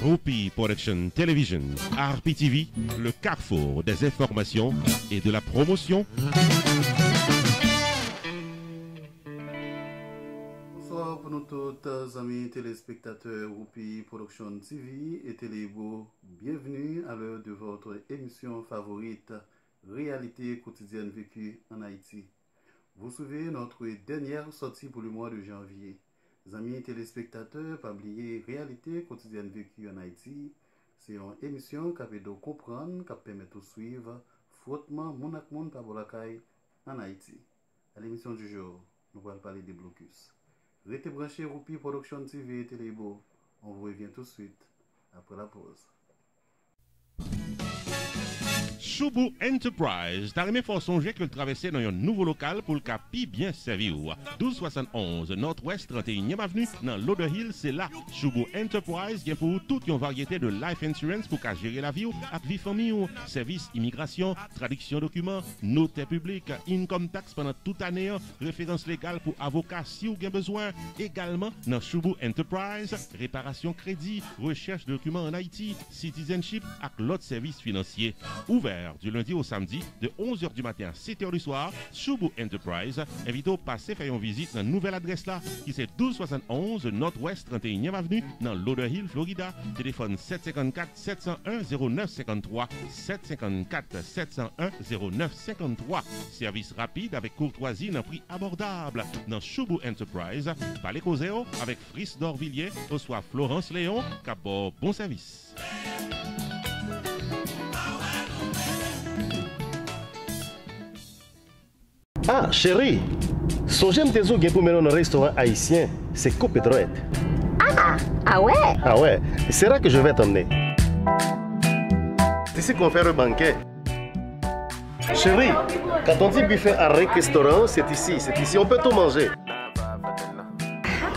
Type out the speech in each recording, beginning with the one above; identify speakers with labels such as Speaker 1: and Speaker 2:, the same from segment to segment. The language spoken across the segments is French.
Speaker 1: Rupi Production Television, RPTV, le carrefour des informations et de la promotion.
Speaker 2: Bonsoir pour nous tous, amis téléspectateurs Rupi Production TV et Télébo. Bienvenue à l'heure de votre émission favorite, Réalité quotidienne vécue en Haïti. Vous suivez notre dernière sortie pour le mois de janvier. Amis téléspectateurs, pas oublier Réalité quotidienne vécue en Haïti. C'est une émission qui permet de comprendre, qui permet de suivre frottement mon ak mon pabolakay en Haïti. À l'émission du jour, nous allons parler des blocus. Restez branchés Rupi Production TV et Télébo. On vous revient tout de suite après la pause.
Speaker 1: Choubou Enterprise, t'as remis fort songer que le traversait dans un nouveau local pour le capi bien servi. 1271 Nord-Ouest 31e Avenue, dans Lauder Hill, c'est là. Choubou Enterprise, bien pour toute une variété de life insurance pour qu'à gérer la vie, avec vie famille, service immigration, traduction documents, notaire public, income tax pendant toute année, référence légale pour avocat si vous avez besoin. Également, dans Choubou Enterprise, réparation crédit, recherche de documents en Haïti, citizenship, avec l'autre service financier. Ouvert du lundi au samedi de 11h du matin à 7h du soir. Choubou Enterprise invite au passer faire une visite dans une nouvelle adresse là qui c'est 1271 Nord-Ouest 31e Avenue dans Lauder Hill, Florida. Téléphone 754 701 0953 754 701 0953. Service rapide avec courtoisie d'un prix abordable dans Choubou Enterprise. Parlez causeo avec Fris d'Orvilliers, au soit Florence Léon, Capot bon service.
Speaker 3: Ah, chérie, songez tes ou pour mener un restaurant haïtien, c'est Coupe Droite.
Speaker 4: Ah ouais?
Speaker 3: Ah ouais, c'est là que je vais t'emmener. C'est ici qu'on fait le banquet. Chérie, quand on dit buffet à restaurant, c'est ici, on peut tout manger.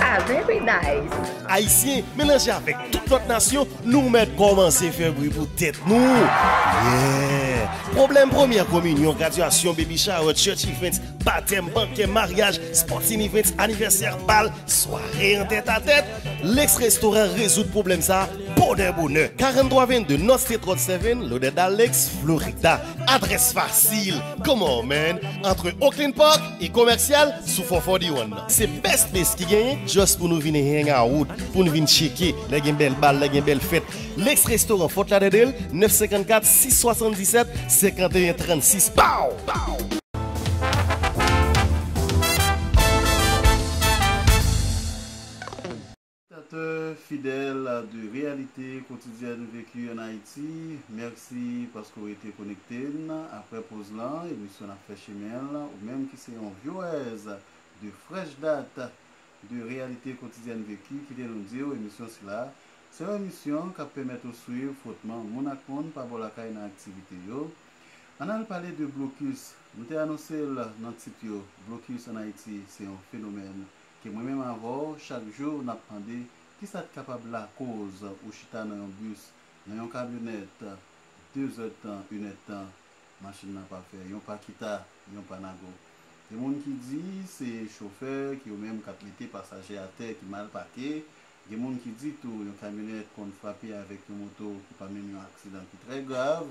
Speaker 4: Ah, very nice.
Speaker 3: Haïtien, mélangé avec toute notre nation, nous mettre commencer à faire bruit pour tête nous. Yeah! Problème première communion, graduation, baby shower, church events, baptême, banquet, mariage, sporting events, anniversaire, bal, soirée en tête à tête. L'ex-restaurant résout le problème ça, pour de bonheur. 4322 North State Road 7, Lauder d'Alex, Florida. Adresse facile. Come on, man. Entre Oakland Park et commercial, sous 441. C'est best place qui gagne, juste pour nous venir hang out, pour nous venir checker, les belles balles, les belles fêtes. L'ex-restaurant Fort Lauderdale, 954 677 51 36. Pow! Pow!
Speaker 2: Fidèles de Réalité quotidienne vécue en Haïti, merci parce que vous été connectés. Après pause là, émission a fait chemin ou même qui c'est en vieuse de fraîche date de Réalité quotidienne vécue qui vient nous dire émission là. C'est une émission qui permet de suivre frottement mon account par la caille dans l'activité. On a parlé de blocus. Nous avons annoncé dans le titre blocus en Haïti, c'est un phénomène que moi-même avant, chaque jour, on apprendait qui est capable la cause ou chita dans un bus, dans une camionnette, 2 heures de temps, 1 heure de temps, machine n'a pas fait, yon pas kita, yon pas nago. Il y a des gens qui disent c'est chauffeur qui ont même capté passager à terre qui mal parqué. Il y a des gens qui disent tout, une camionnette qu'on frappé avec une moto qui pas même un accident qui est très grave.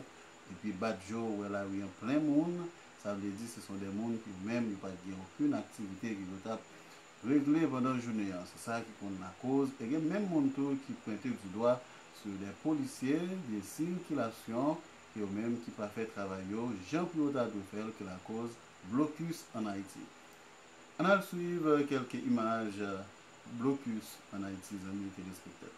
Speaker 2: Et puis bas de jour où elle a eu en plein monde, ça veut dire que ce sont des gens qui même n'ont pas aucune activité qui doit régler pendant la journée. C'est ça qui compte la cause. Et il y a même mon tour qui pointe du doigt sur des policiers, des circulations, et même qui pas fait travail. Jean-Claude Adofel que la cause blocus en Haïti. On a suivre quelques images blocus en Haïti, amis téléspectateurs.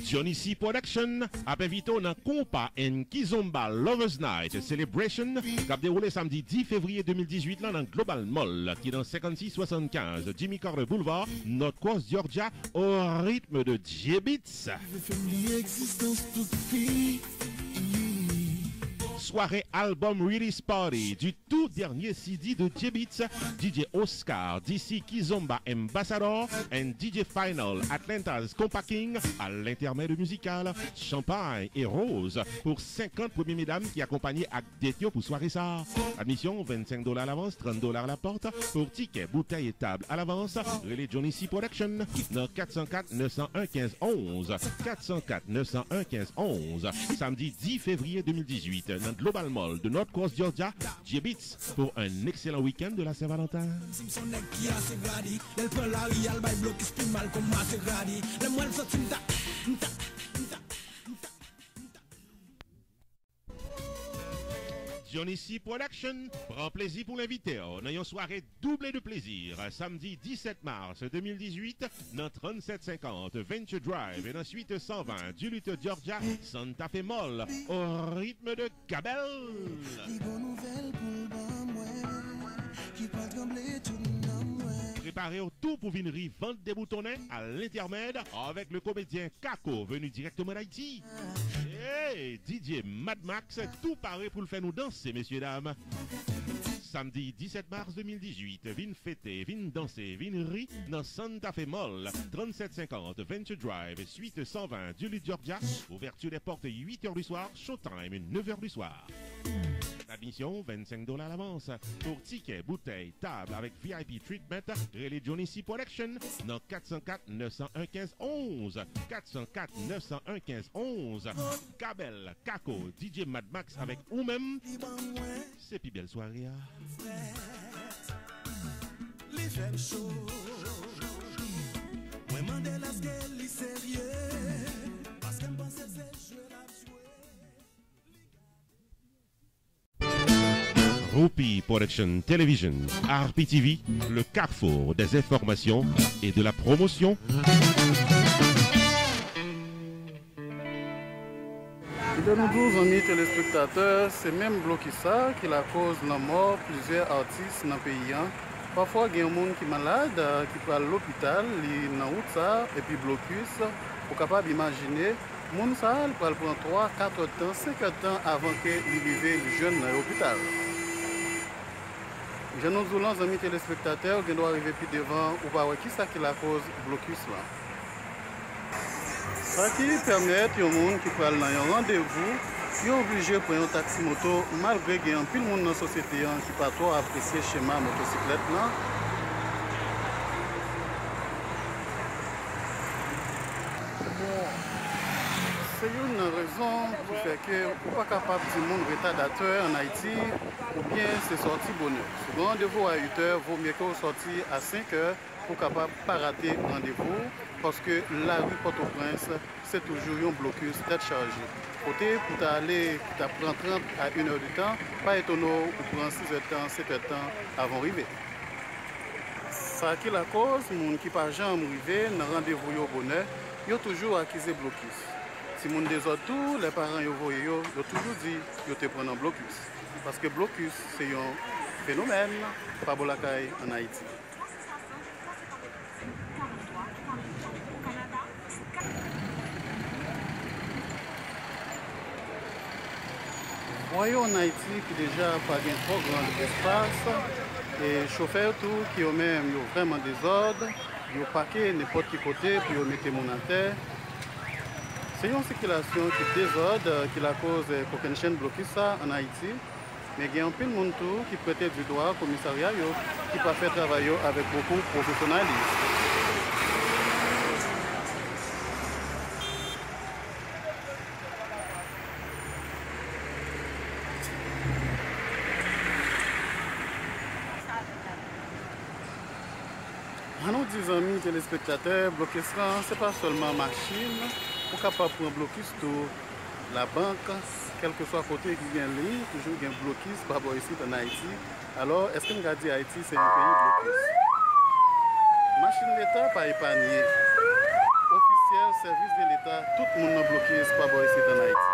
Speaker 1: Johnny C Production a invité dans Compa and Kizomba Lovers Night Celebration qui a déroulé samedi 10 février 2018 là dans Global Mall qui est dans 5675 Jimmy Carter Boulevard, North Coast, Georgia, au rythme de J-Beats. Soirée album release party du tout dernier CD de J-Beats, DJ Oscar, DC Kizomba Ambassador and DJ Final Atlanta's Compacking à l'intermède musical Champagne et Rose pour 50 premières mesdames qui accompagnaient à Détio pour soirée ça. Admission $25 à l'avance, $30 à la porte. Pour tickets, bouteilles et tables à l'avance, relais Johnny C Production dans 404 901 15 11 404 901 15 11 samedi 10 février 2018 dans Global Mall de North Coast, Georgia, J-Beats pour un excellent week-end de la Saint-Valentin. Johnny C Production prend plaisir pour l'inviter dans une soirée doublée de plaisir. Samedi 17 mars 2018, dans 3750 Venture Drive et dans suite 120 Duluth, Georgia, Santa Fe Mall, au rythme de Cabell. Préparez au tout pour venir vendre des boutonnets à l'intermède avec le comédien Kako venu directement d'Haïti. Hey, DJ Mad Max, tout paraît pour le faire nous danser, messieurs, dames. Samedi 17 mars 2018, vin fêter, vin danser, vin rire dans Santa Fe Mall, 3750 Venture Drive, suite 120 Duluth, Georgia. Ouverture des portes 8h du soir, showtime 9h du soir. Admission $25 à l'avance. Pour tickets, bouteilles, table avec VIP treatment, relais Johnny C Production dans 404 901 15 11 404 901 15 11 Cabell, Kako, DJ Mad Max avec ou même. C'est plus belle soirée. Rupi Production Television, RPTV, le carrefour des informations et de la promotion.
Speaker 2: De nos amis téléspectateurs, c'est même Blokissa qui la cause la mort plusieurs artistes dans le pays. Parfois, il y a des gens qui sont malades, qui vont à l'hôpital, qui sont en route, et puis blocus, pour capable d'imaginer, les gens prennent 3, 4 ans, 5 ans avant qu'ils arrivent jeunes à l'hôpital. Je nous dis, les amis téléspectateurs, qui doivent arriver plus devant, ou pas, qui c'est qui la cause blocus là? Ça qui permet aux gens qui prennent un rendez-vous, qui sont obligés de prendre un taxi moto, malgré qu'il y a un peu de monde dans la société qui ne pas trop apprécier le schéma motocyclette là. Bon, c'est une raison qui fait que vous n'êtes pas capable de dire que retardateur en Haïti, ou bien c'est sorti bonheur. Si vous rendez-vous à 8h, vaut mieux que vous sortiez à 5h pour capable pas rater le rendez-vous, parce que la rue Port-au-Prince, c'est toujours un blocus tête chargée. Côté pour aller, pour prendre 30 à 1 heure de temps, pas étonnant pour prendre 6 heures de temps, 7 heures de temps avant d'arriver. Ça qui est la cause, les gens qui ne sont jamais arrivés dans le rendez-vous au bonheur, ils ont toujours accusé blocus. Si les gens des autres, les parents ils ont toujours dit qu'ils te prennent un blocus. Parce que blocus, c'est un phénomène, pas bon en Haïti. Voyons en Haïti qui déjà pas bien trop grand espace et chauffeurs tout qui ont même vraiment des ordres, ils ont paqué n'importe quel côté puis ils mettent mon terre. C'est une circulation qui désordre qui la cause qu'aucune chaîne bloquée ça en Haïti, mais il y a un peu de monde tout qui prête du droit au commissariat qui peut faire travail avec beaucoup de professionnalisme. À nos 10 amis téléspectateurs, blocus ce n'est pas seulement machine, pour capable prendre blocus tout la banque, quel que soit côté qui vient ligne, toujours il y a un blocus par rapport ici en Haïti. Alors, est-ce qu'on a dit Haïti c'est un pays blocus? Machine l'État pas épargné. Officiel service de l'État, tout le monde est bloqué, c'est pas bon ici en Haïti.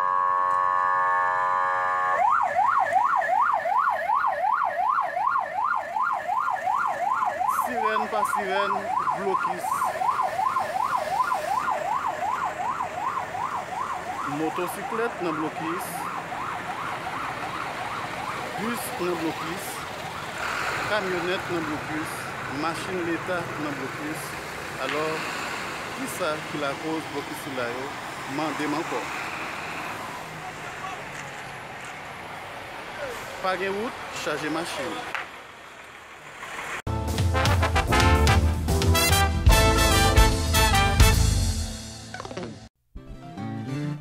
Speaker 2: Sirène par sirène, blocus. Motocyclette dans blocus. Bus dans blocus. Camionnette dans blocus. Machine l'État dans blocus. Alors, qui ça qui la cause blocus là yo? Mandez encore. Pas de route, charger machine.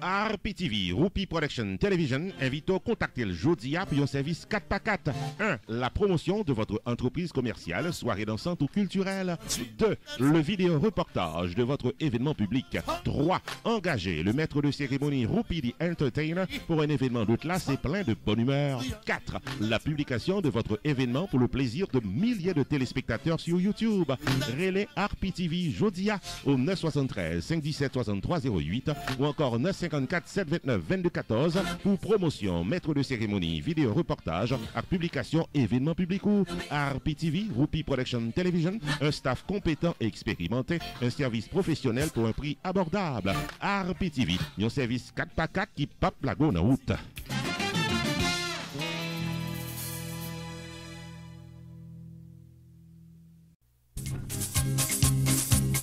Speaker 1: RPTV, Rupi Production Television, invite à contacter le jeudi pour un service 4x4. 1. La promotion de votre entreprise commerciale, soirée dansante ou culturelle. 2. Le vidéo reportage de votre événement public. 3. Engager le maître de cérémonie Rupi the Entertainer pour un événement de classe et plein de bonne humeur. 4. La publication de votre événement pour le plaisir de milliers de téléspectateurs sur YouTube. Relais RPTV Jodia au 973 517 6308 ou encore 954 729 2214 pour promotion, maître de cérémonie, vidéo reportage, à publication, événement public ou RPTV, Rupi Production Television, un staff compétent et expérimenté, un service professionnel pour un prix abordable. RPTV, un service 4x4 qui pape la go en route.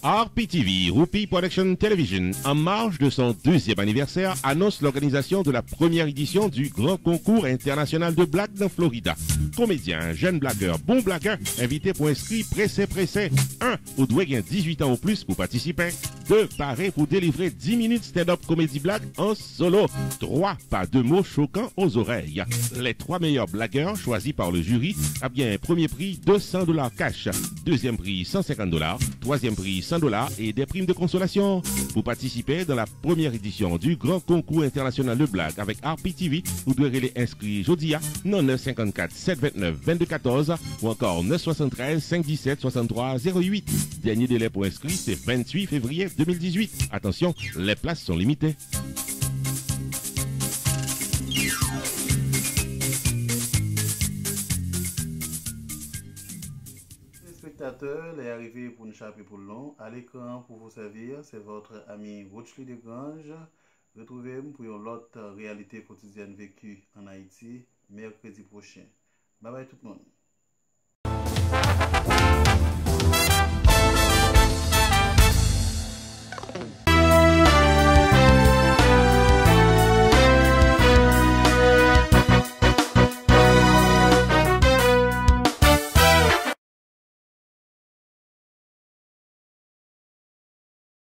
Speaker 1: RPTV, Rupi Production Television, en marge de son 2e anniversaire, annonce l'organisation de la première édition du Grand Concours international de blagues dans Florida. Comédiens, jeunes blagueurs, bons blagueurs, invités pour inscrire pressé. 1. Vous devez gagner 18 ans ou plus pour participer. 2. Paré pour délivrer 10 minutes stand-up comédie blague en solo. 3. Pas de mots choquants aux oreilles. Les 3 meilleurs blagueurs choisis par le jury a bien premier prix $200 cash, deuxième prix $150, troisième prix $100 et des primes de consolation. Pour participer dans la première édition du Grand Concours international de blagues avec RPTV, vous devrez les inscrire jeudi à 954 729 2214 ou encore 973 517 63 08. Dernier délai pour inscrire, c'est 28 février 2018. Attention, les places sont limitées.
Speaker 2: Les arrivés pour nous chaper pour le long. À l'écran pour vous servir, c'est votre ami Rochely Desgranges. Retrouvez-nous pour une autre réalité quotidienne vécue en Haïti mercredi prochain. Bye bye tout le monde.